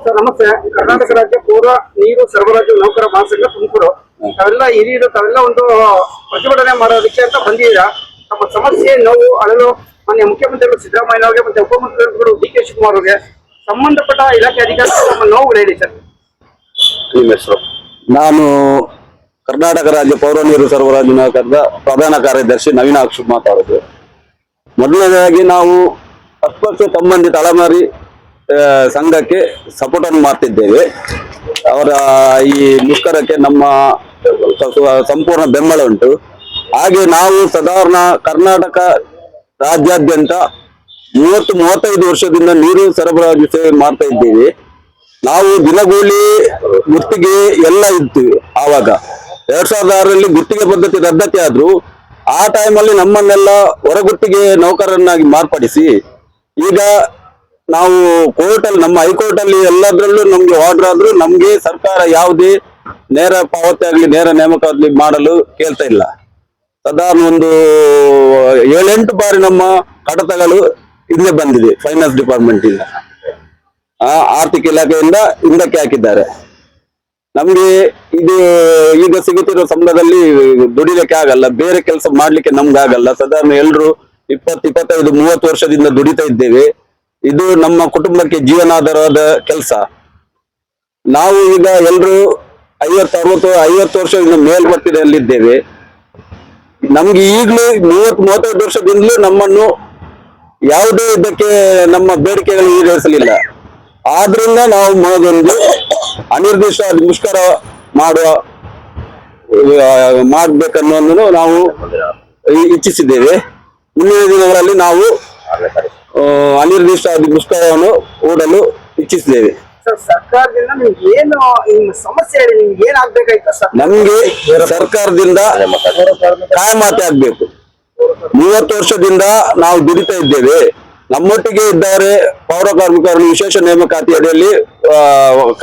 Sir ನಮಸ್ತೆ. ಕರ್ನಾಟಕ ರಾಜ್ಯ ಪೌರ ನೀರು ಸರಬರಾಜು ನೌಕರ ಮಹಾಸಂಘ ತುಮಕೂರು. ತಾವೆಲ್ಲ ಹಿರಿಯರು ತಾವೆಲ್ಲ ಒಂದು ಪ್ರತಿಭಟನೆ ಮಾಡೋದಕ್ಕೆ ಅಂತ ಬಂದಿದ್ದೀರಾ. ನಮ್ಮ ಸಮಸ್ಯೆ ನೋವು ಅಳಲು ಮಾನ್ಯ ಮುಖ್ಯಮಂತ್ರಿಗಳು ಸಿದ್ದರಾಮಯ್ಯ ಅವರಿಗೆ ಮತ್ತೆ ಉಪಮುಖ್ಯಮಂತ್ರಿಗಳು ಡಿ.ಕೆ. ಶಿವಕುಮಾರ್ ಅವರಿಗೆ ಸಂಬಂಧಪಟ್ಟ ಇಲಾಖೆ ಅಧಿಕಾರಿಗಳು ನಮ್ಮ ನೋವುಗಳು ಹೇಳಿ ಸರ್. ನಿಮ್ಮ ಹೆಸರು? ನಾನು ಕರ್ನಾಟಕ ರಾಜ್ಯ ಪೌರ ನೀರು ಸರಬರಾಜು ನೌಕರರ ಪ್ರಧಾನ ಕಾರ್ಯದರ್ಶಿ ನವೀನಾಕ್ಷ್ ಮಾತಾಡೋದು. ಮೊದಲನೇದಾಗಿ ನಾವು 10 ವರ್ಷ ಸಂಬಂಧಿತ ತಳಮಾರಿ ಸಂಘಕ್ಕೆ ಸಪೋರ್ಟ್ ಅನ್ನು ಮಾಡ್ತಿದ್ದೇವೆ. ಅವರ ಈ ಮುಷ್ಕರಕ್ಕೆ ನಮ್ಮ ಸಂಪೂರ್ಣ ಬೆಂಬಲ ಉಂಟು. ಹಾಗೆ ನಾವು ಸಾಧಾರಣ ಕರ್ನಾಟಕ ರಾಜ್ಯಾದ್ಯಂತ 30-35 ವರ್ಷದಿಂದ ನೀರು ಸರಬರಾಜು ಸೇವೆ ಮಾಡ್ತಾ ಇದ್ದೇವೆ. ನಾವು ದಿನಗೂಲಿ ಗುತ್ತಿಗೆ ಎಲ್ಲ ಇತ್ತು. ಆವಾಗ 2006ರಲ್ಲಿ ಗುತ್ತಿಗೆ ಪದ್ಧತಿ ರದ್ದತಿ ಆದ್ರೂ ಆ ಟೈಮಲ್ಲಿ ನಮ್ಮನ್ನೆಲ್ಲ ಹೊರಗುತ್ತಿಗೆ ನೌಕರರನ್ನಾಗಿ ಮಾರ್ಪಡಿಸಿ ಈಗ ನಾವು ಕೋರ್ಟಲ್ಲಿ, ನಮ್ಮ ಹೈಕೋರ್ಟ್ ಅಲ್ಲಿ ಎಲ್ಲದರಲ್ಲೂ ನಮ್ಗೆ ಆರ್ಡರ್ ಆದ್ರೂ ನಮ್ಗೆ ಸರ್ಕಾರ ಯಾವುದೇ ನೇರ ಪಾವತಿ ಆಗ್ಲಿ ನೇರ ನೇಮಕ ಆಗ್ಲಿ ಮಾಡಲು ಕೇಳ್ತಾ ಇಲ್ಲ. ಸಾಧಾರಣ ಒಂದು 7-8 ಬಾರಿ ನಮ್ಮ ಕಡತಗಳು ಹಿಂದೆ ಬಂದಿದೆ. ಫೈನಾನ್ಸ್ ಡಿಪಾರ್ಟ್ಮೆಂಟ್ ಇಂದ, ಆರ್ಥಿಕ ಇಲಾಖೆಯಿಂದ ಹಿಂದಕ್ಕೆ ಹಾಕಿದ್ದಾರೆ. ನಮ್ಗೆ ಇದು ಈಗ ಸಿಗುತ್ತಿರೋ ಸಂಬಳದಲ್ಲಿ ದುಡಿಲಿಕ್ಕೆ ಆಗಲ್ಲ, ಬೇರೆ ಕೆಲಸ ಮಾಡ್ಲಿಕ್ಕೆ ನಮ್ಗೆ ಆಗಲ್ಲ. ಸಾಧಾರಣ ಎಲ್ಲರೂ 20-25-30 ವರ್ಷದಿಂದ ದುಡಿತಾ ಇದ್ದೇವೆ. ಇದು ನಮ್ಮ ಕುಟುಂಬಕ್ಕೆ ಜೀವನಾಧಾರವಾದ ಕೆಲಸ. ನಾವು ಈಗ ಎಲ್ಲರೂ 50 ವರ್ಷದಿಂದ ಮೇಲ್ಪಟ್ಟಿನಲ್ಲಿದ್ದೇವೆ. ನಮ್ಗೆ ಈಗಲೂ 30-35 ವರ್ಷದಿಂದಲೂ ನಮ್ಮನ್ನು ಯಾವುದೇ ಇದಕ್ಕೆ ನಮ್ಮ ಬೇಡಿಕೆಗಳು ಈಡೇರಿಸಲಿಲ್ಲ. ಆದ್ರಿಂದ ನಾವು ಮೊದಲೊಂದು ಅನಿರ್ದಿಷ್ಟ ಮುಷ್ಕರ ಮಾಡ್ಬೇಕನ್ನೋದನ್ನು ನಾವು ಇಚ್ಛಿಸಿದ್ದೇವೆ. ಮುಂದಿನ ದಿನಗಳಲ್ಲಿ ನಾವು ಅನಿರ್ದಿಷ್ಟ ಮುಷ್ಕರವನ್ನು ಹೂಡಲು ಇಚ್ಛಿಸಿದ್ದೇವೆ. ಸರ್ಕಾರದಿಂದ ನಿಮ್ಗೆ ಏನು ಸಮಸ್ಯೆ ಹೇಳಿ, ನಿಮ್ಗೆ ಏನಾಗ್ಬೇಕಾಯ್ತು ಸರ್? ನಮ್ಗೆ ಸರ್ಕಾರದಿಂದ ಕಾಯಮಾತಿ ಆಗ್ಬೇಕು. 30 ವರ್ಷದಿಂದ ನಾವು ದುಡಿತಾ ಇದ್ದೇವೆ. ನಮ್ಮೊಟ್ಟಿಗೆ ಇದ್ದಾರೆ ಪೌರ ಕಾರ್ಮಿಕರನ್ನು ವಿಶೇಷ ನೇಮಕಾತಿ ಅಡಿಯಲ್ಲಿ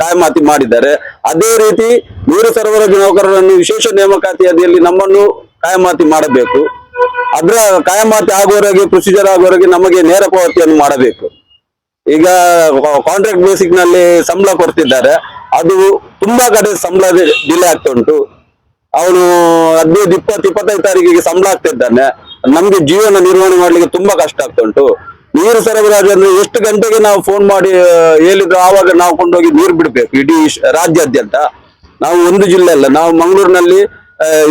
ಕಾಯಮಾತಿ ಮಾಡಿದ್ದಾರೆ. ಅದೇ ರೀತಿ ನೀರು ಸರಬರಾಜು ನೌಕರರನ್ನು ವಿಶೇಷ ನೇಮಕಾತಿ ಅಡಿಯಲ್ಲಿ ನಮ್ಮನ್ನು ಕಾಯಮಾತಿ ಮಾಡಬೇಕು. ಅದರ ಕಾಯಮಾತಿ ಆಗುವವರೆಗೆ, ಪ್ರೊಸೀಜರ್ ಆಗುವವರೆಗೆ ನಮಗೆ ನೇರ ಪಾವತಿಯನ್ನು ಮಾಡಬೇಕು. ಈಗ ಕಾಂಟ್ರಾಕ್ಟ್ ಬೇಸಿಕ್ ನಲ್ಲಿ ಸಂಬಳ ಕೊಡ್ತಿದ್ದಾರೆ, ಅದು ತುಂಬಾ ಕಡೆ ಸಂಬಳ ಡಿಲೇ ಆಗ್ತಾ ಉಂಟು. ಅವನು 15-20-25 ತಾರೀಕಿಗೆ ಸಂಬಳ ಆಗ್ತಿದ್ದಾನೆ. ನಮ್ಗೆ ಜೀವನ ನಿರ್ವಹಣೆ ಮಾಡ್ಲಿಕ್ಕೆ ತುಂಬಾ ಕಷ್ಟ ಆಗ್ತಾ ಉಂಟು. ನೀರು ಸರಬರಾಜು ಅಂದ್ರೆ ಎಷ್ಟು ಗಂಟೆಗೆ ನಾವು ಫೋನ್ ಮಾಡಿ ಹೇಳಿದ್ರು ಆವಾಗ ನಾವು ಕೊಂಡೋಗಿ ನೀರು ಬಿಡ್ಬೇಕು. ಇಡೀ ರಾಜ್ಯಾದ್ಯಂತ ನಾವು ಒಂದು ಜಿಲ್ಲೆ ಅಲ್ಲ, ನಾವು ಮಂಗಳೂರಿನಲ್ಲಿ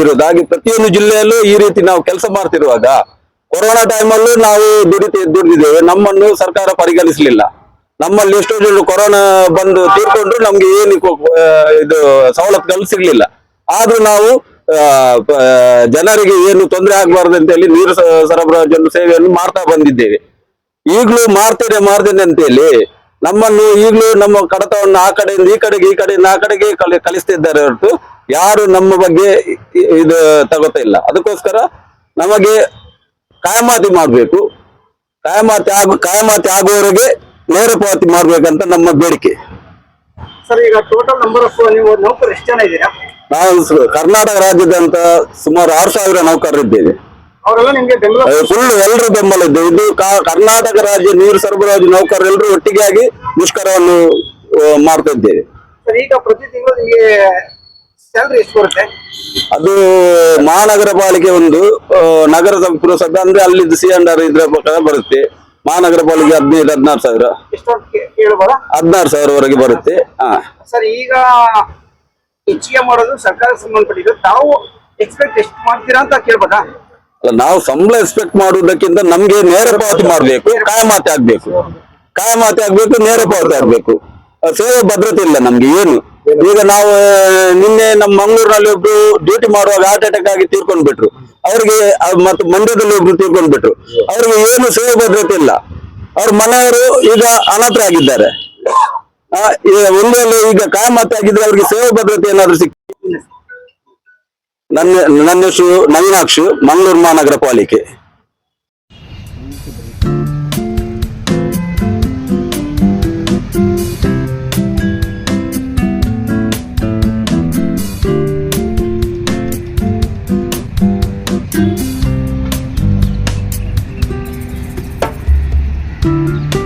ಇರೋದು. ಹಾಗೆ ಪ್ರತಿಯೊಂದು ಜಿಲ್ಲೆಯಲ್ಲೂ ಈ ರೀತಿ ನಾವು ಕೆಲಸ ಮಾಡ್ತಿರುವಾಗ ಕೊರೋನಾ ಟೈಮಲ್ಲೂ ನಾವು ದುಡಿದಿದ್ದೇವೆ. ನಮ್ಮನ್ನು ಸರ್ಕಾರ ಪರಿಗಣಿಸಲಿಲ್ಲ. ನಮ್ಮಲ್ಲಿ ಎಷ್ಟೋ ಜನ ಕೊರೋನಾ ಬಂದು ತೀರ್ಕೊಂಡ್ರು ನಮ್ಗೆ ಏನು ಇದು ಸವಲತ್ತುಗಳು ಸಿಗ್ಲಿಲ್ಲ. ಆದ್ರೂ ನಾವು ಜನರಿಗೆ ಏನು ತೊಂದರೆ ಆಗ್ಬಾರ್ದು ಅಂತ ಹೇಳಿ ನೀರು ಸರಬರಾಜು ಸೇವೆಯನ್ನು ಮಾಡ್ತಾ ಬಂದಿದ್ದೇವೆ. ಈಗಲೂ ಮಾಡ್ತೇನೆ ಅಂತ ಹೇಳಿ ನಮ್ಮನ್ನು ಈಗಲೂ ನಮ್ಮ ಕಡತವನ್ನು ಆ ಕಡೆಯಿಂದ ಈ ಕಡೆಗೆ, ಈ ಕಡೆಯಿಂದ ಆ ಕಡೆಗೆ ಕಲಿಸ್ತಿದ್ದಾರೆ ಹೊರತು ಯಾರು ನಮ್ಮ ಬಗ್ಗೆ ಇದು ತಗೋತಾ ಇಲ್ಲ. ಅದಕ್ಕೋಸ್ಕರ ನಮಗೆ ಕಾಯಮಾತಿ ಮಾಡ್ಬೇಕು. ಕಾಯಮಾತಿ ಆಗುವವರೆಗೆ ನೇರ ಪಾವತಿ ಮಾಡ್ಬೇಕಂತ ನಮ್ಮ ಬೇಡಿಕೆ. ಸರ್, ಈಗ ಟೋಟಲ್ ನಂಬರ್ ಆಫ್ ನೀವು ನೌಕರರು ಎಷ್ಟು ಜನ ಇದ್ದೀರಾ? ನಾವು ಕರ್ನಾಟಕ ರಾಜ್ಯದಂತ ಸುಮಾರು 6,000 ನೌಕರರಿದ್ದೇವೆ. ಅವರೆಲ್ಲ ನಿಮ್ಗೆ ಫುಲ್ ಎಲ್ಲರೂ ಬೆಂಬಲ ಇದ್ದೇವೆ. ಇದು ಕರ್ನಾಟಕ ರಾಜ್ಯ ನೀರು ಸರಬರಾಜು ನೌಕರರೆಲ್ಲರೂ ಒಟ್ಟಿಗೆ ಆಗಿ ಮುಷ್ಕರವನ್ನು ಮಾಡ್ತಾ ಇದ್ದೇವೆ. ಸರ್, ಈಗ ಪ್ರತಿ ತಿಂಗಳು ನಿಮಗೆ ಸ್ಯಾಲರಿ ಎಷ್ಟು ಬರುತ್ತೆ? ಅದು ಮಹಾನಗರ ಪಾಲಿಕೆ ಒಂದು, ನಗರ ಪುರಸಭೆ ಅಂದ್ರೆ ಅಲ್ಲಿದ್ದು C&R ಇದ್ರ ಪ್ರಕಾರ ಬರುತ್ತೆ. ಮಹಾನಗರ ಪಾಲಿಕೆ 15-16 ಸಾವಿರ, 16 ಸಾವಿರವರೆಗೆ ಬರುತ್ತೆ. ಸರ್, ಈಗ ಹೆಚ್ಚಿಗೆ ಮಾಡೋದು ಸರ್ಕಾರಕ್ಕೆ ಸಂಬಂಧಪಟ್ಟಿದ್ದು. ತಾವು ಎಕ್ಸ್ಪೆಕ್ಟ್ ಎಷ್ಟು ಮಾಡ್ತೀರಾ ಅಂತ ಕೇಳ್ಬೋದಾ? ನಾವು ಸಂಬಳ ಎಕ್ಸ್ಪೆಕ್ಟ್ ಮಾಡುವುದಕ್ಕಿಂತ ನಮ್ಗೆ ನೇರ ಪಾವತಿ ಮಾಡ್ಬೇಕು, ಕಾಯಮಾತಿ ಆಗ್ಬೇಕು, ನೇರ ಪಾವತಿ ಆಗ್ಬೇಕು. ಸೇವೆ ಭದ್ರತೆ ಇಲ್ಲ ನಮ್ಗೆ ಏನು. ಈಗ ನಾವು ನಿನ್ನೆ ನಮ್ಮ ಮಂಗಳೂರಿನಲ್ಲಿ ಒಬ್ರು ಡ್ಯೂಟಿ ಮಾಡುವಾಗ ಹಾರ್ಟ್ ಅಟ್ಯಾಕ್ ಆಗಿ ತೀರ್ಕೊಂಡ್ಬಿಟ್ರು. ಅವ್ರಿಗೆ ಮತ್ತು ಮಂಡ್ಯದಲ್ಲಿ ಒಬ್ರು ತೀರ್ಕೊಂಡ್ಬಿಟ್ರು. ಅವ್ರಿಗೆ ಏನು ಸೇವೆ ಭದ್ರತೆ ಇಲ್ಲ. ಅವ್ರ ಮನೆಯವರು ಈಗ ಅನಾಥರಾಗಿದ್ದಾರೆ. ಒಂದು ಈಗ ಕಾಯಮಾತಿ ಆಗಿದ್ರೆ ಅವ್ರಿಗೆ ಸೇವೆ ಭದ್ರತೆ ಏನಾದ್ರು ಸಿಕ್. ನನ್ನ ಹೆಸರು ನವೀನಾಕ್ಷ್, ಮಂಗಳೂರು ಮಹಾನಗರ ಪಾಲಿಕೆ. Thank you.